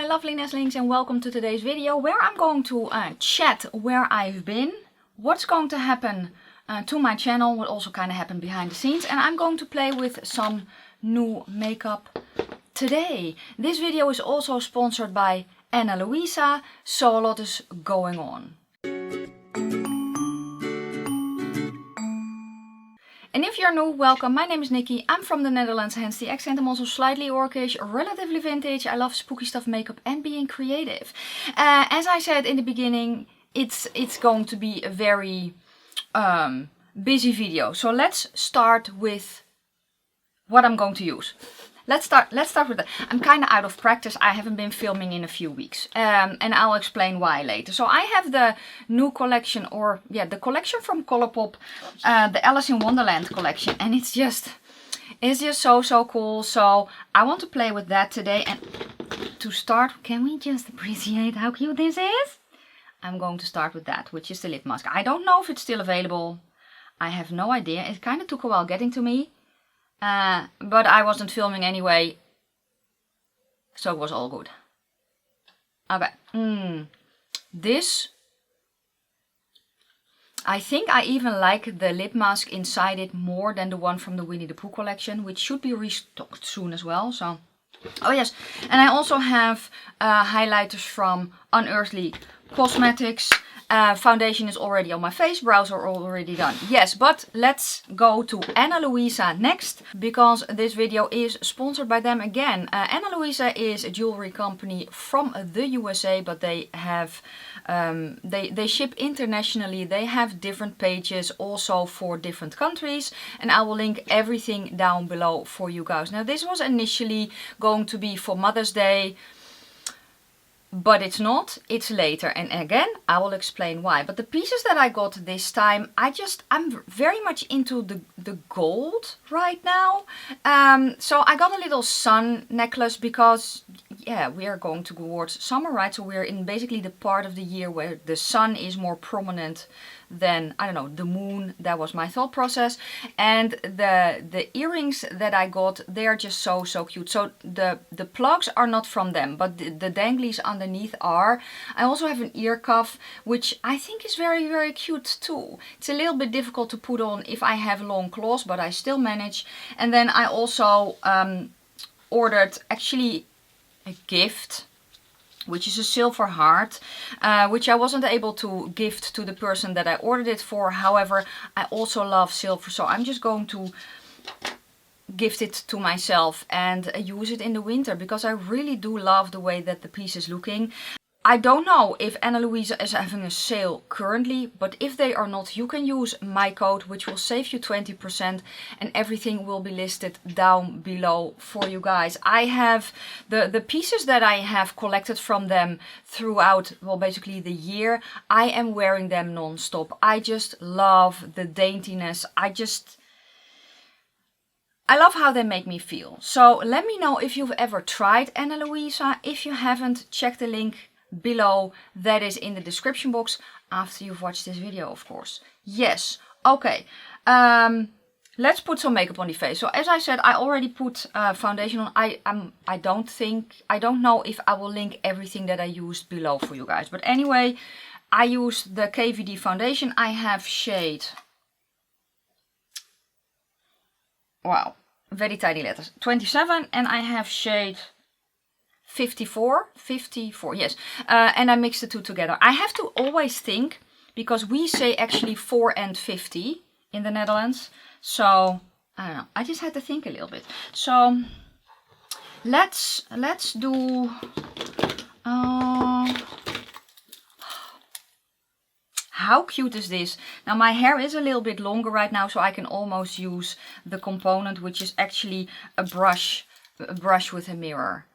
lovely nestlings, and welcome to today's video where I'm going to chat where I've been, what's going to happen to my channel, what also kind of happened behind the scenes, and I'm going to play with some new makeup today. This video is also sponsored by Ana Luisa, so a lot is going on. And if you're new, welcome. My name is Nikki. I'm from the Netherlands, hence the accent. I'm also slightly orcish, relatively vintage. I love spooky stuff, makeup and being creative. As I said in the beginning, it's going to be a very busy video. So let's start with what I'm going to use. Let's start with that. I'm kind of out of practice. I haven't been filming in a few weeks. And I'll explain why later. So I have the new collection, or yeah, the collection from Colourpop, the Alice in Wonderland collection. And it's just so cool. So I want to play with that today. And to start, can we just appreciate how cute this is? I'm going to start with that, which is the lip mask. I don't know if it's still available. I have no idea. It kind of took a while getting to me. But I wasn't filming anyway, so it was all good. Okay, this, I think I even like the lip mask inside it more than the one from the Winnie the Pooh collection, which should be restocked soon as well. So, oh yes, and I also have highlighters from Unearthly Cosmetics. Foundation is already on my face, brows are already done. Yes, but let's go to Ana Luisa next, because this video is sponsored by them again. Ana Luisa is a jewelry company from the USA, but they have they ship internationally. They have different pages also for different countries, and I will link everything down below for you guys. Now this was initially going to be for Mother's Day, but it's not, it's later, and again I will explain why. But the pieces that I got this time, I'm very much into the gold right now. So I got a little sun necklace because yeah, we are going towards summer, right? So we're in basically the part of the year where the sun is more prominent than, I don't know, the moon. That was my thought process. And the earrings that I got, they are just so cute. So the plugs are not from them, but the danglies underneath are. I also have an ear cuff, which I think is very cute too. It's a little bit difficult to put on if I have long claws, but I still manage. And then I also ordered actually a gift, which is a silver heart, which I wasn't able to gift to the person that I ordered it for. However, I also love silver, so I'm just going to gift it to myself and use it in the winter, because I really do love the way that the piece is looking. I don't know if Ana Luisa is having a sale currently, but if they are not, you can use my code, which will save you 20%, and everything will be listed down below for you guys. I have the pieces that I have collected from them throughout, well, basically the year. I am wearing them non-stop. I just love the daintiness. I love how they make me feel. So let me know if you've ever tried Ana Luisa. If you haven't, check the link below, that is in the description box, after you've watched this video, of course. Yes, okay, let's put some makeup on the face. So as I said, I already put foundation on. I don't know if I will link everything that I used below for you guys, but anyway, I used the KVD foundation. I have shade, wow, very tiny letters, 27, and I have shade 54, yes, and I mixed the two together. I have to always think, because we say actually 4 and 50 in the Netherlands, so I don't know, I just had to think a little bit. So let's do how cute is this? Now my hair is a little bit longer right now, so I can almost use the component, which is actually a brush with a mirror.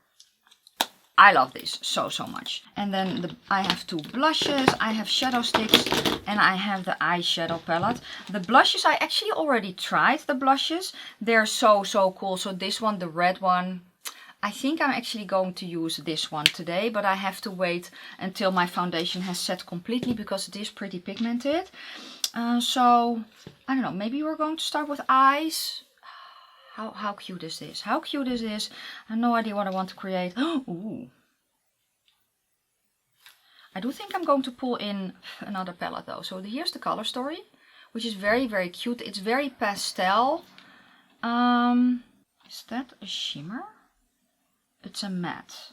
I love this so much. And then I have two blushes, I have shadow sticks, and I have the eyeshadow palette. The blushes, I actually already tried the blushes. They're so cool. So this one, the red one, I think I'm actually going to use this one today, but I have to wait until my foundation has set completely, because it is pretty pigmented. So, I don't know, maybe we're going to start with eyes. How cute is this? How cute is this? I have no idea what I want to create. Ooh. I do think I'm going to pull in another palette though. So here's the color story, which is very, very cute. It's very pastel. Is that a shimmer? It's a matte.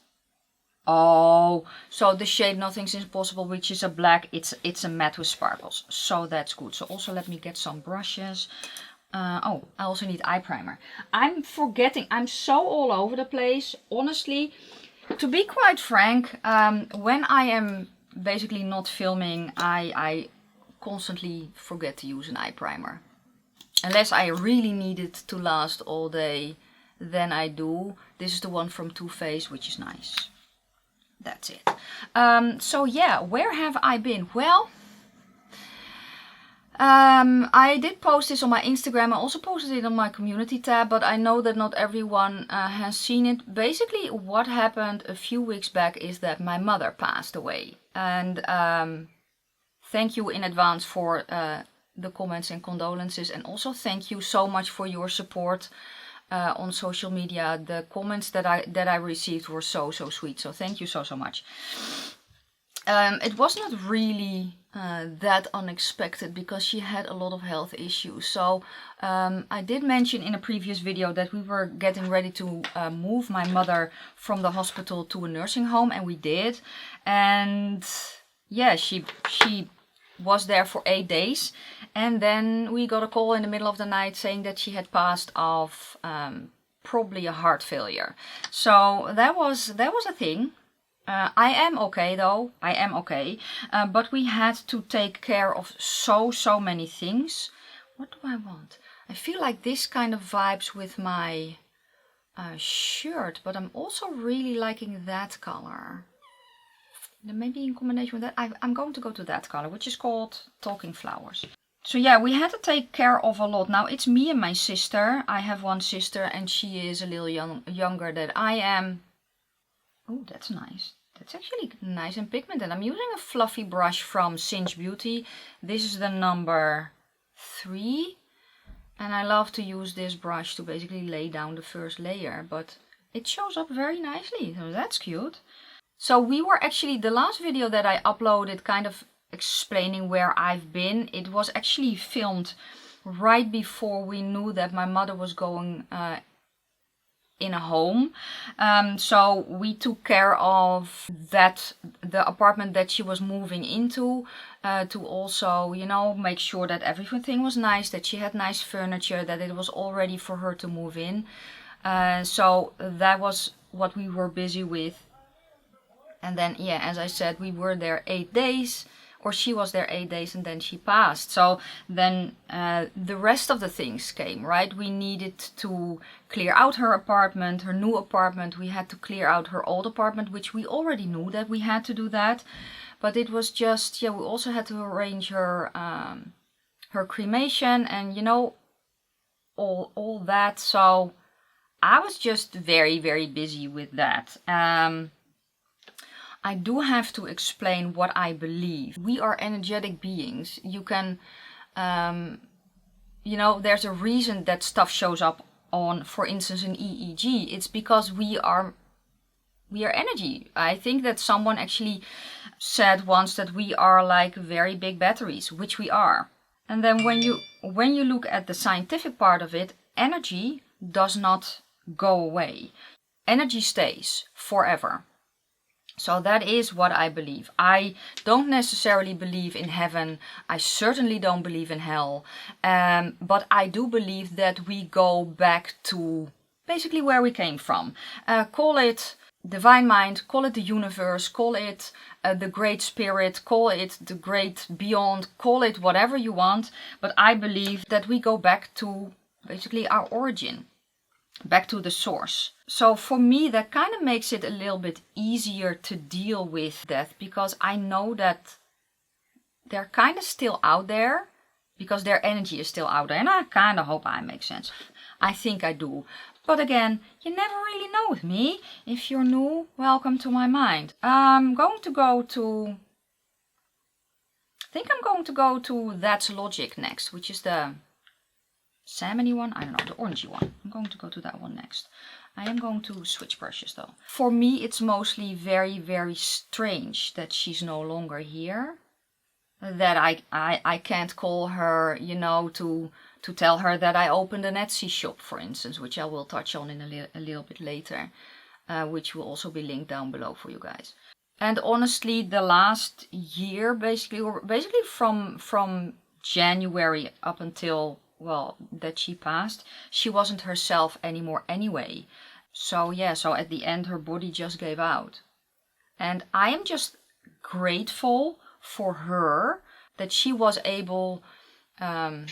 Oh, so the shade Nothing's Impossible, which is a black, it's a matte with sparkles. So that's good. So also let me get some brushes. Oh, I also need eye primer. I'm forgetting, I'm so all over the place. Honestly, to be quite frank, when I am basically not filming, I constantly forget to use an eye primer. Unless I really need it to last all day, then I do. This is the one from Too Faced, which is nice. That's it. So yeah, where have I been? Well, I did post this on my Instagram. I also posted it on my community tab, but I know that not everyone has seen it. Basically, what happened a few weeks back is that my mother passed away. And thank you in advance for the comments and condolences. And also thank you so much for your support on social media. The comments that I received were so sweet. So thank you so much. It was not really that unexpected because she had a lot of health issues. So I did mention in a previous video that we were getting ready to move my mother from the hospital to a nursing home, and we did. And yeah, she was there for 8 days, and then we got a call in the middle of the night saying that she had passed of probably a heart failure. So that was a thing. I am okay though, I am okay, but we had to take care of so many things. What do I want? I feel like this kind of vibes with my shirt, but I'm also really liking that color. Then maybe in combination with that, I'm going to go to that color, which is called Talking Flowers. So yeah, we had to take care of a lot. Now it's me and my sister. I have one sister and she is a little younger than I am. Oh, that's nice. That's actually nice and pigmented. I'm using a fluffy brush from Singe Beauty. This is the number 3. And I love to use this brush to basically lay down the first layer. But it shows up very nicely. So that's cute. So we were actually, the last video that I uploaded kind of explaining where I've been. It was actually filmed right before we knew that my mother was going in a home. So we took care of the apartment that she was moving into, to also, you know, make sure that everything was nice, that she had nice furniture, that it was all ready for her to move in. So that was what we were busy with. And then, yeah, as I said, we were there 8 days, or she was there 8 days, and then she passed. So then the rest of the things came, right? We needed to clear out her apartment, her new apartment. We had to clear out her old apartment, which we already knew that we had to do that. But it was just, yeah, we also had to arrange her her cremation and, you know, all that. So I was just very busy with that. I do have to explain what I believe. We are energetic beings. You can, you know, there's a reason that stuff shows up on, for instance, an EEG. It's because we are energy. I think that someone actually said once that we are like very big batteries, which we are. And then when you look at the scientific part of it, energy does not go away. Energy stays forever. So that is what I believe. I don't necessarily believe in heaven. I certainly don't believe in hell. But I do believe that we go back to basically where we came from. Call it divine mind, call it the universe, call it the great spirit, call it the great beyond, call it whatever you want. But I believe that we go back to basically our origin. Back to the source. So for me, that kind of makes it a little bit easier to deal with death, because I know that they're kind of still out there, because their energy is still out there. And I kind of hope I make sense. I think I do. But again, you never really know with me. If you're new, welcome to my mind. I'm going to go to, I think I'm going to go to That's Logic next, which is the salmony one, I don't know, the orangey one. I'm going to go to that one next. I am going to switch brushes though. For me, it's mostly very, very strange that she's no longer here. That I can't call her, you know, to tell her that I opened an Etsy shop, for instance, which I will touch on in a little bit later, which will also be linked down below for you guys. And honestly, the last year, basically from January up until, well, that she passed, she wasn't herself anymore anyway. So yeah, so at the end, her body just gave out. And I am just grateful for her that she was able to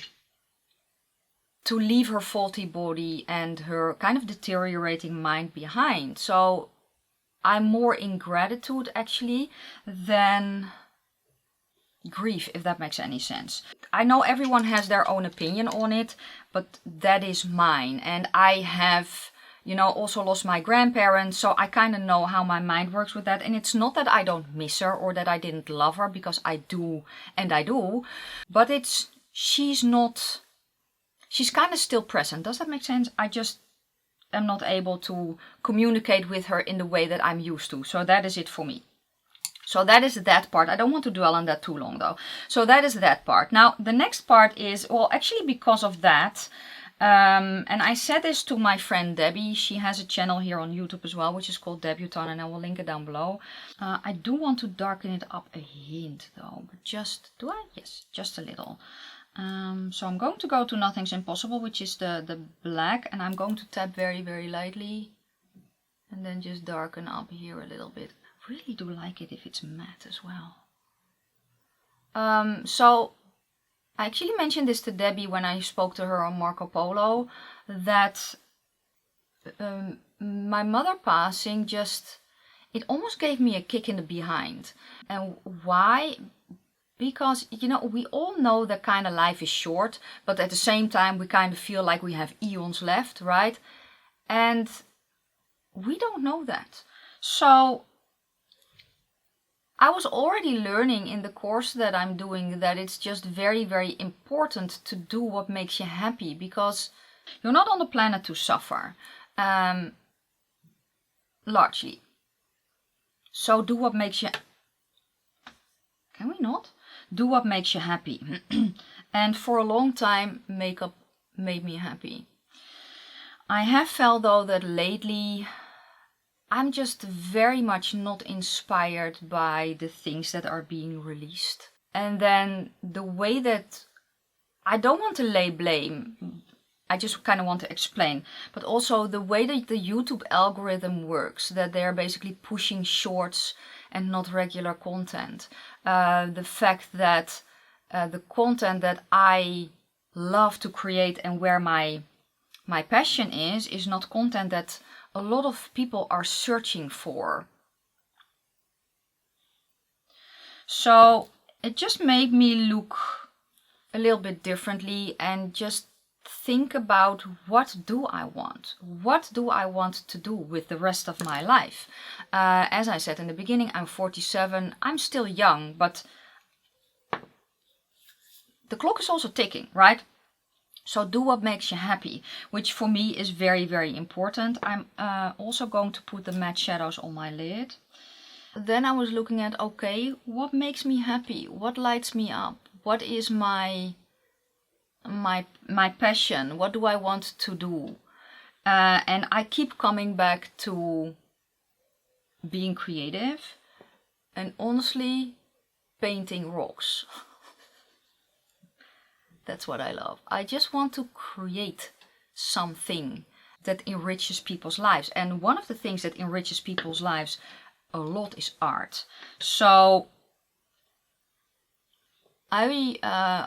leave her faulty body and her kind of deteriorating mind behind. So I'm more in gratitude actually than grief, if that makes any sense. I know everyone has their own opinion on it, but that is mine. And I have, you know, also lost my grandparents, so I kind of know how my mind works with that. And it's not that I don't miss her or that I didn't love her, because I do, and I do. But it's, she's kind of still present. Does that make sense? I just am not able to communicate with her in the way that I'm used to. So that is it for me. So that is that part. I don't want to dwell on that too long though. So that is that part. Now the next part is, well, actually because of that, and I said this to my friend Debbie. She has a channel here on YouTube as well, which is called Debutante, and I will link it down below. I do want to darken it up a hint though, but just, do I? Yes, just a little. So I'm going to go to Nothing's Impossible, which is the black, and I'm going to tap very, very lightly and then just darken up here a little bit. I really do like it if it's matte as well. So I actually mentioned this to Debbie when I spoke to her on Marco Polo, that my mother passing just, it almost gave me a kick in the behind. And why? Because, you know, we all know that kind of life is short, but at the same time we kind of feel like we have eons left, right? And we don't know that. So I was already learning in the course that I'm doing that it's just very, very important to do what makes you happy, because you're not on the planet to suffer, largely. So do what makes you... Can we not? Do what makes you happy. And for a long time, makeup made me happy. I have felt though that lately I'm just very much not inspired by the things that are being released. And then the way that, I don't want to lay blame, I just kind of want to explain, but also the way that the YouTube algorithm works, that they're basically pushing shorts and not regular content. The fact that the content that I love to create and where my passion is not content that a lot of people are searching for. So it just made me look a little bit differently and just think about, what do I want? What do I want to do with the rest of my life? As I said in the beginning, I'm 47. I'm still young, but the clock is also ticking, right? So do what makes you happy, which for me is very, very important. I'm also going to put the matte shadows on my lid. Then I was looking at, okay, what makes me happy? What lights me up? What is my passion? What do I want to do? And I keep coming back to being creative and honestly painting rocks. That's what I love. I just want to create something that enriches people's lives. And one of the things that enriches people's lives a lot is art. So I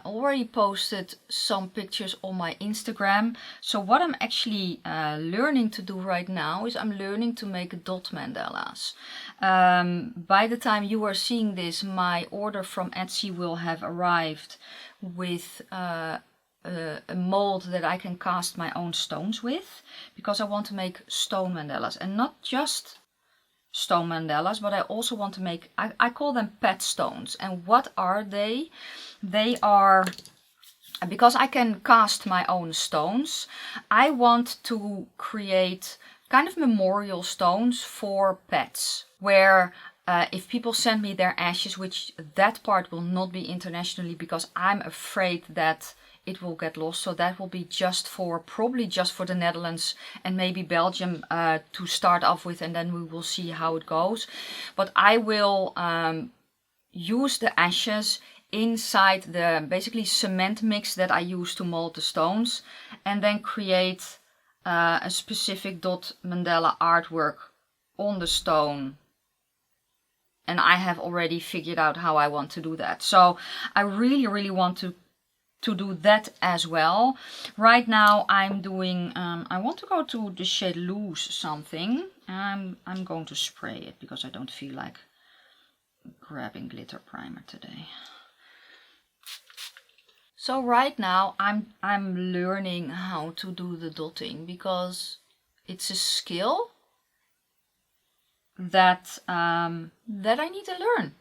already posted some pictures on my Instagram. So what I'm actually learning to do right now is I'm learning to make dot mandalas. By the time you are seeing this, my order from Etsy will have arrived with a mold that I can cast my own stones with, because I want to make stone mandalas, and not just stone mandalas, but I also want to make, I call them pet stones. And what are they? They are, because I can cast my own stones, I want to create kind of memorial stones for pets, where if people send me their ashes, which that part will not be internationally because I'm afraid that it will get lost. So that will be just for, probably just for the Netherlands and maybe Belgium to start off with, and then we will see how it goes. But I will use the ashes inside the basically cement mix that I use to mold the stones, and then create a specific dot mandala artwork on the stone. And I have already figured out how I want to do that. So I really want to do that as well. Right now I'm doing, I want to go to the shade Loose something. I'm going to spray it because I don't feel like grabbing glitter primer today. So right now I'm learning how to do the dotting because it's a skill that that I need to learn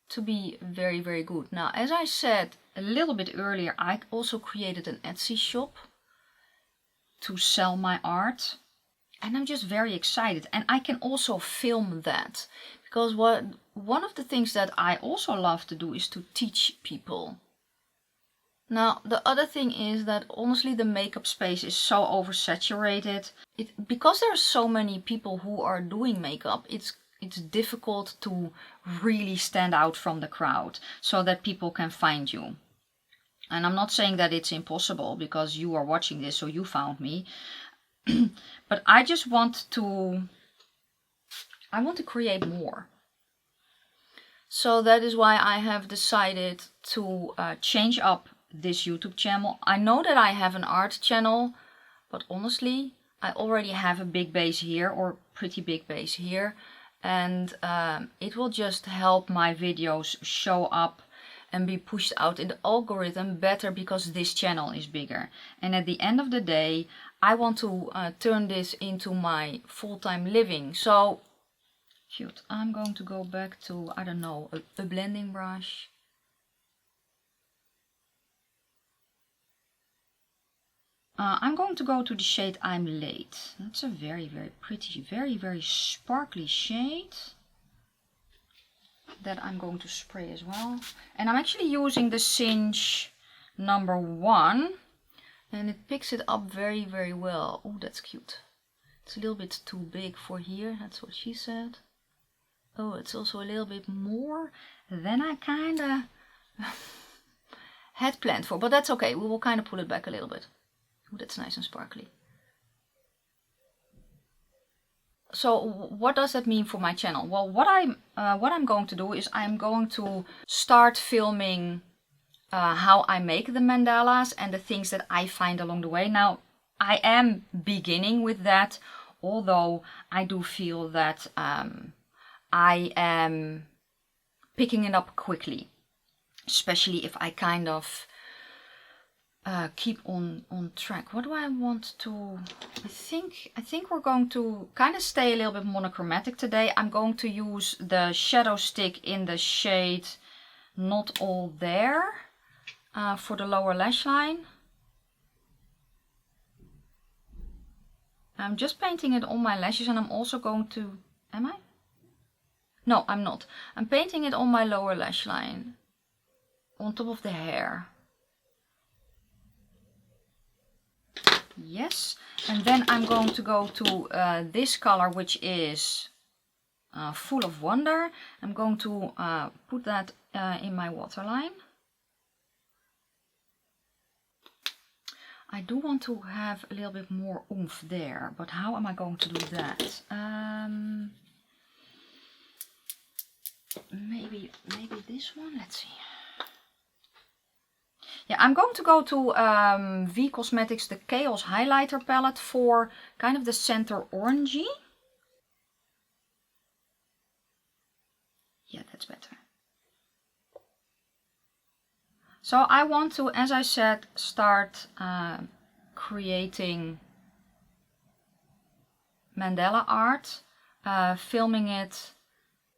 to be very good. Now, as I said a little bit earlier, I also created an Etsy shop to sell my art, and I'm just very excited. And I can also film that because one of the things that I also love to do is to teach people. Now, the other thing is that honestly the makeup space is so oversaturated. Because there are so many people who are doing makeup, it's difficult to really stand out from the crowd so that people can find you. And I'm not saying that it's impossible because you are watching this, so you found me. But I just want to create more. So that is why I have decided to change up this YouTube channel. I know that I have an art channel, but honestly I already have a big base here, or pretty big base here, and it will just help my videos show up and be pushed out in the algorithm better because this channel is bigger. And at the end of the day I want to turn this into my full-time living. So cute. I'm going to go back to, I don't know, a blending brush. I'm going to go to the shade I'm Late. That's a very pretty, very sparkly shade that I'm going to spray as well. And I'm actually using the Cinch number 1, and it picks it up very well. Oh, that's cute. It's a little bit too big for here, that's what she said. Oh, it's also a little bit more than I kinda had planned for, but that's okay. We will kind of pull it back a little bit. Ooh, that's nice and sparkly. So what does that mean for my channel? Well, what I'm going to do is I'm going to start filming how I make the mandalas and the things that I find along the way. Now, I am beginning with that, although I do feel that I am picking it up quickly, especially if I kind of keep on track. What do I want to, I think we're going to kind of stay a little bit monochromatic today. I'm going to use the shadow stick in the shade Not All There for the lower lash line. I'm just painting it on my lashes, and I'm also going to, am I? No, I'm not. I'm painting it on my lower lash line on top of the hair. Yes, and then I'm going to go to this color, which is Full of Wonder. I'm going to put that in my waterline. I do want to have a little bit more oomph there, but how am I going to do that? Maybe this one, let's see. Yeah, I'm going to go to V Cosmetics, the Chaos Highlighter Palette for kind of the center orangey. Yeah, that's better. So I want to, as I said, start creating mandala art, filming it,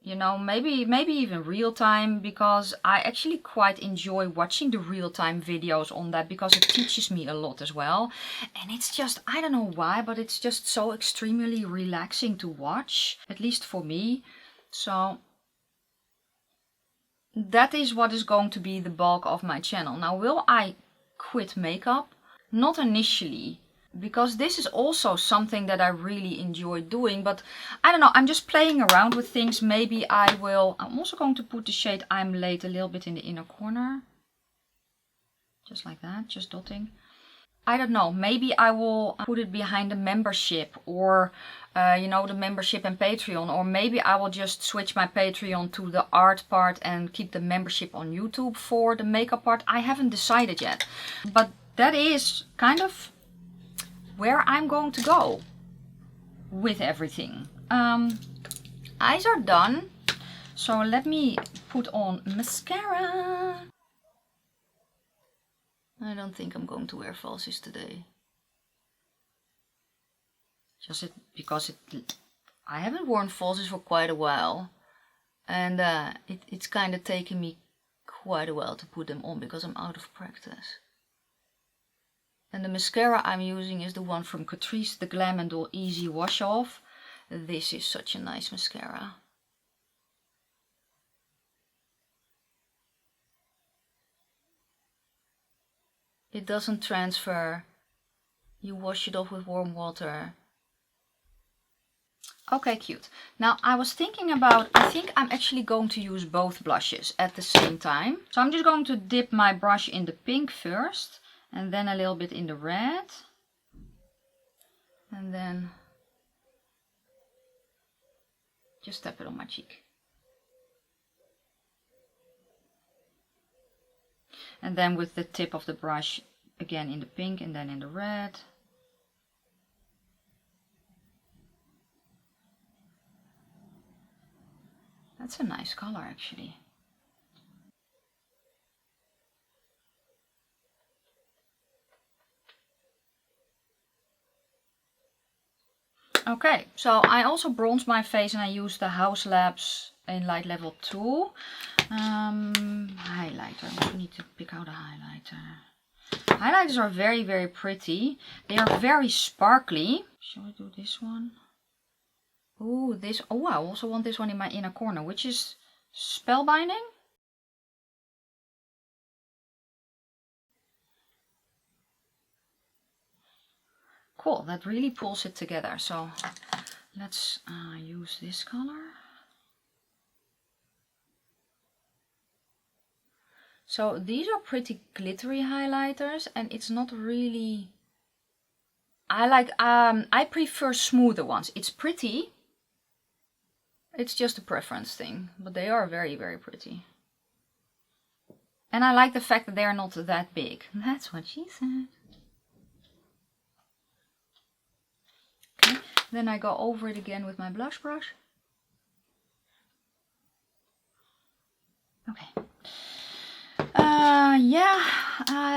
you know, maybe even real time, because I actually quite enjoy watching the real time videos on that, because it teaches me a lot as well. And it's just, I don't know why, but it's just so extremely relaxing to watch, at least for me. So that is what is going to be the bulk of my channel. Now, will I quit makeup? Not initially, because this is also something that I really enjoy doing, but I don't know, I'm just playing around with things. Maybe I will, I'm also going to put the shade I'm Late a little bit in the inner corner. Just like that, just dotting. I don't know, maybe I will put it behind the membership, or you know, the membership and Patreon, or maybe I will just switch my Patreon to the art part and keep the membership on YouTube for the makeup part. I haven't decided yet, but that is kind of where I'm going to go with everything. Eyes are done, so let me put on mascara. I don't think I'm going to wear falsies today. Just because I haven't worn falsies for quite a while, and it's kind of taken me quite a while to put them on because I'm out of practice. And the mascara I'm using is the one from Catrice, the Glam & Doll Easy Wash Off. This is such a nice mascara. It doesn't transfer. You wash it off with warm water. Okay, cute. Now I was thinking about, I think I'm actually going to use both blushes at the same time. So I'm just going to dip my brush in the pink first, and then a little bit in the red. And then just tap it on my cheek. And then with the tip of the brush, again in the pink and then in the red. That's a nice color actually. Okay, so I also bronzed my face and I used the House Labs in light level 2 highlighter. I need to pick out a highlighter. Highlighters are very, very pretty. They are very sparkly. Shall I do this one? Oh, this. Oh, I also want this one in my inner corner, which is Spellbinding. Cool, that really pulls it together. So let's use this color. So these are pretty glittery highlighters, and it's not really, I prefer smoother ones. It's pretty. It's just a preference thing, but they are very, very pretty. And I like the fact that they are not that big. That's what she said. Okay, then I go over it again with my blush brush. Okay.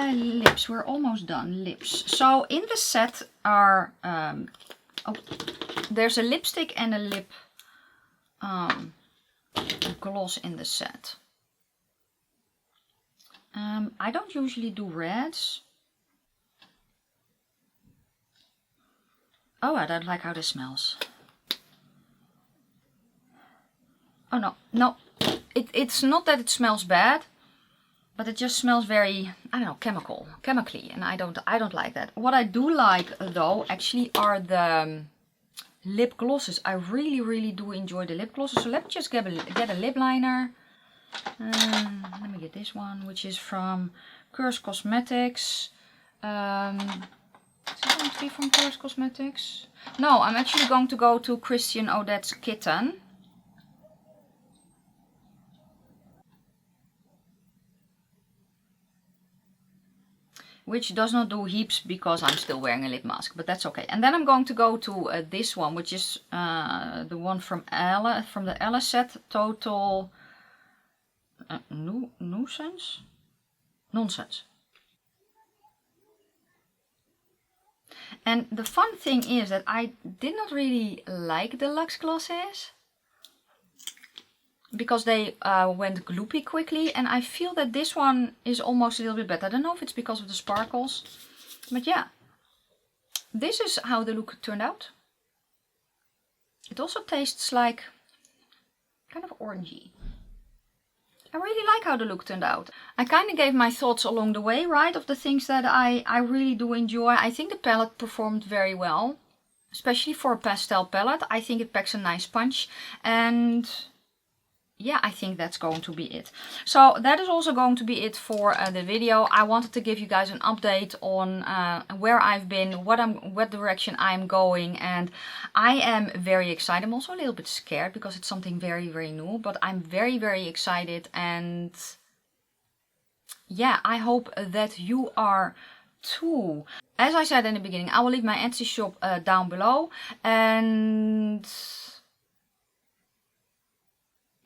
Lips. We're almost done. Lips. So in the set are, there's a lipstick and a lip gloss in the set. I don't usually do reds. Oh, I don't like how this smells. Oh no, no. It's not that it smells bad, but it just smells very, I don't know, chemically, and I don't like that. What I do like though actually are the lip glosses. I really, really do enjoy the lip glosses. So let me just get a lip liner. Let me get this one, which is from Unearthly Cosmetics. Is it going to be from Unearthly Cosmetics? No, I'm actually going to go to Christian Odette's Kitten. Which does not do heaps because I'm still wearing a lip mask, but that's okay. And then I'm going to go to this one, which is the one from Ella, from the Ella set, Total Nonsense. And the fun thing is that I did not really like the Luxe glosses. because they went gloopy quickly, and I feel that this one is almost a little bit better. I don't know if it's because of the sparkles, but yeah, this is how the look turned out. It also tastes like kind of orangey. I really like how the look turned out. I kind of gave my thoughts along the way, right, of the things that I really do enjoy. I think the palette performed very well, especially for a pastel palette. I think it packs a nice punch, and yeah, I think that's going to be it. So that is also going to be it for the video. I wanted to give you guys an update on where I've been, what direction I'm going, and I am very excited. I'm also a little bit scared because it's something very, very new, but I'm very, very excited, and yeah, I hope that you are too. As I said in the beginning, I will leave my Etsy shop down below, and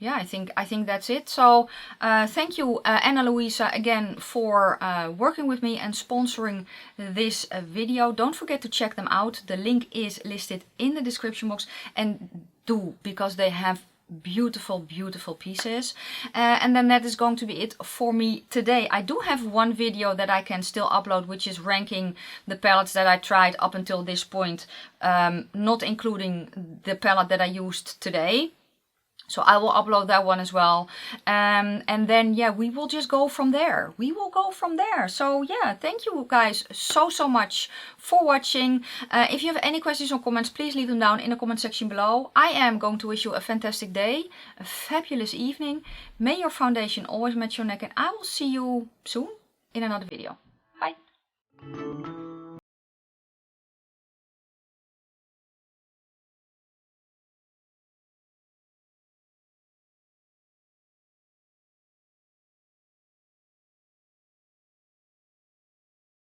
yeah, I think that's it. So thank you Anna Louisa again for working with me and sponsoring this video. Don't forget to check them out. The link is listed in the description box, and do, because they have beautiful, beautiful pieces. And then that is going to be it for me today. I do have one video that I can still upload, which is ranking the palettes that I tried up until this point, not including the palette that I used today. So I will upload that one as well. And then, yeah, we will just go from there. We will go from there. So yeah, thank you guys so much for watching. If you have any questions or comments, please leave them down in the comment section below. I am going to wish you a fantastic day, a fabulous evening. May your foundation always match your neck, and I will see you soon in another video.